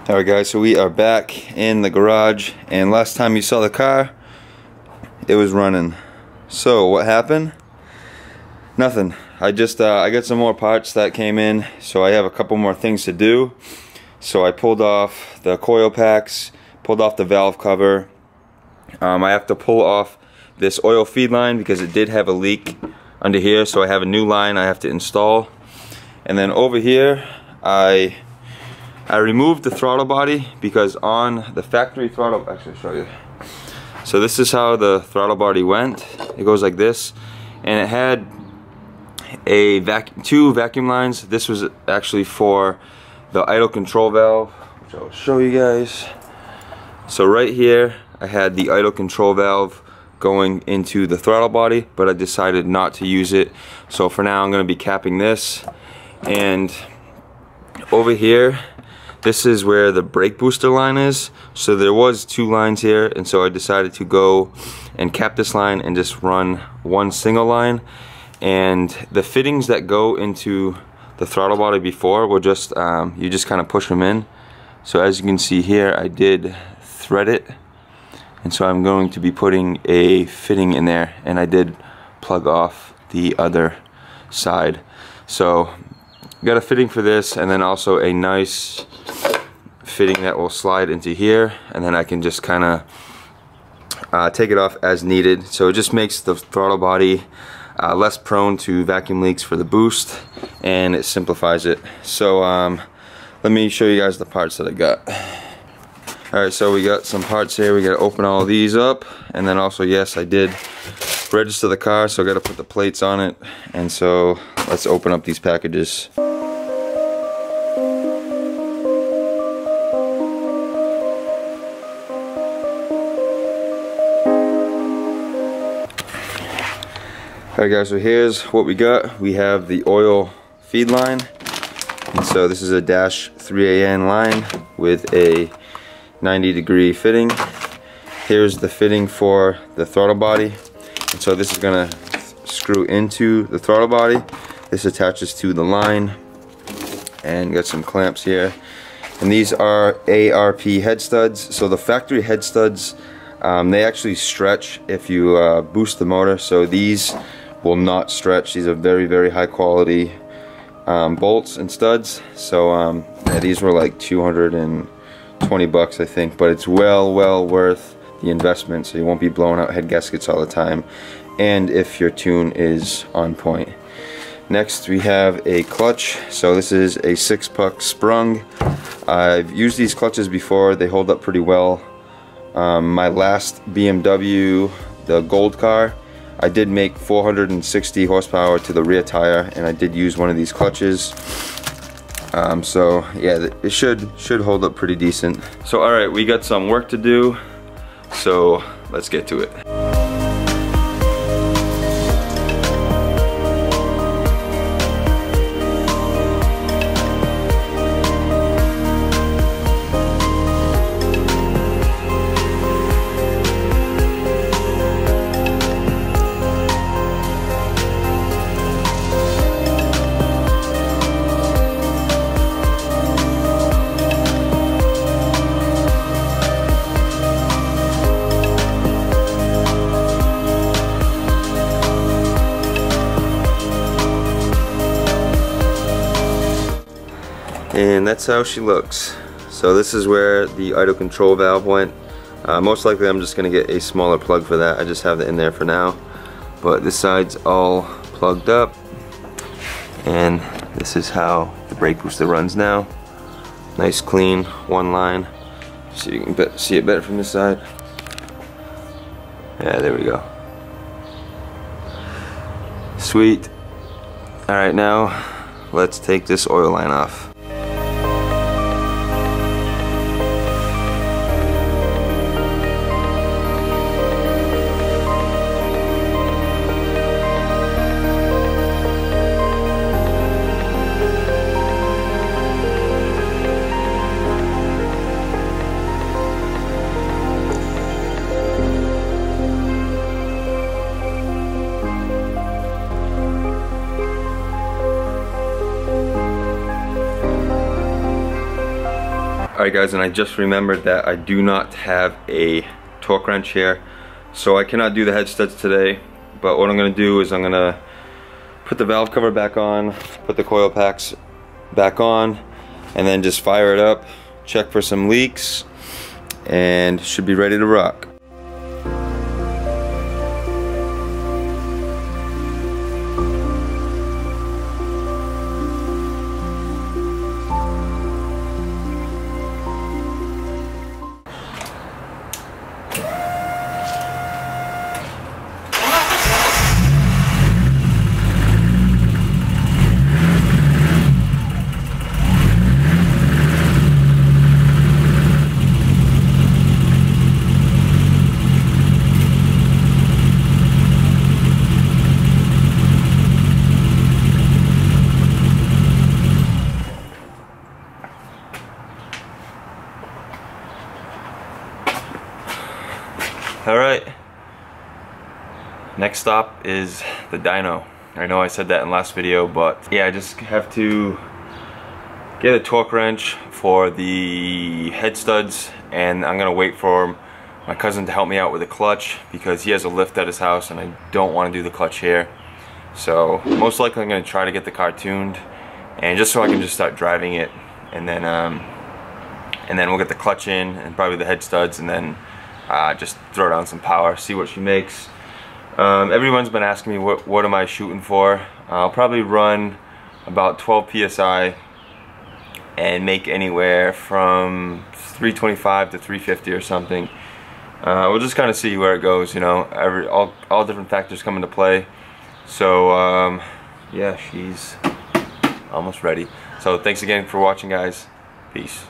Alright guys, so we are back in the garage, and last time you saw the car, it was running. So what happened? Nothing. I got some more parts that came in, so I have a couple more things to do. So I pulled off the coil packs, pulled off the valve cover. I have to pull off this oil feed line because it did have a leak under here, so I have a new line I have to install. And then over here, I removed the throttle body because on the factory throttle, actually I'll show you. So this is how the throttle body went. It goes like this, and it had two vacuum lines. This was actually for the idle control valve, which I'll show you guys. So right here, I had the idle control valve going into the throttle body, but I decided not to use it. So for now, I'm going to be capping this. And over here, this is where the brake booster line is. So there was two lines here, and so I decided to go and cap this line and just run one single line. And the fittings that go into the throttle body before will just you just kind of push them in. So as you can see here, I did thread it, and so I'm going to be putting a fitting in there, and I did plug off the other side. So got a fitting for this, and then also a nice fitting that will slide into here, and then I can just kind of take it off as needed. So it just makes the throttle body less prone to vacuum leaks for the boost, and it simplifies it. So let me show you guys the parts that I got. Alright, so we got some parts here. We got to open all these up, and then also, yes, I did register the car, so I got to put the plates on it. And so let's open up these packages. Alright guys, so here's what we got. We have the oil feed line, and so this is a -3AN line with a 90-degree fitting. Here's the fitting for the throttle body, and so this is gonna screw into the throttle body. This attaches to the line, and got some clamps here. And these are ARP head studs. So the factory head studs, they actually stretch if you boost the motor. So these will not stretch. These are very, very high quality bolts and studs. So yeah, these were like 220 bucks, I think, but it's well worth the investment, so you won't be blowing out head gaskets all the time, and if your tune is on point. Next we have a clutch. So this is a 6-puck sprung. I've used these clutches before. They hold up pretty well. My last BMW, the gold car, I did make 460 horsepower to the rear tire, and I did use one of these clutches. So yeah, it should hold up pretty decent. So alright, we got some work to do, so let's get to it. And that's how she looks. So this is where the idle control valve went. Most likely I'm just gonna get a smaller plug for that. I just have it in there for now. But this side's all plugged up, and this is how the brake booster runs now. Nice clean one line. So you can see it better from this side. Yeah, there we go. Sweet. Alright, now let's take this oil line off. Alright guys, and I just remembered that I do not have a torque wrench here, so I cannot do the head studs today. But what I'm going to do is I'm going to put the valve cover back on, put the coil packs back on, and then just fire it up, check for some leaks, and should be ready to rock. Alright, next stop is the dyno. I know I said that in the last video, but yeah, I just have to get a torque wrench for the head studs, and I'm gonna wait for my cousin to help me out with the clutch because he has a lift at his house and I don't want to do the clutch here. So most likely I'm gonna try to get the car tuned, and just so I can just start driving it, and then we'll get the clutch in and probably the head studs, and then just throw down some power, see what she makes. Everyone's been asking me what am I shooting for. I'll probably run about 12 psi and make anywhere from 325 to 350 or something. We'll just kind of see where it goes, you know. All different factors come into play. So yeah, she's almost ready. So thanks again for watching, guys. Peace.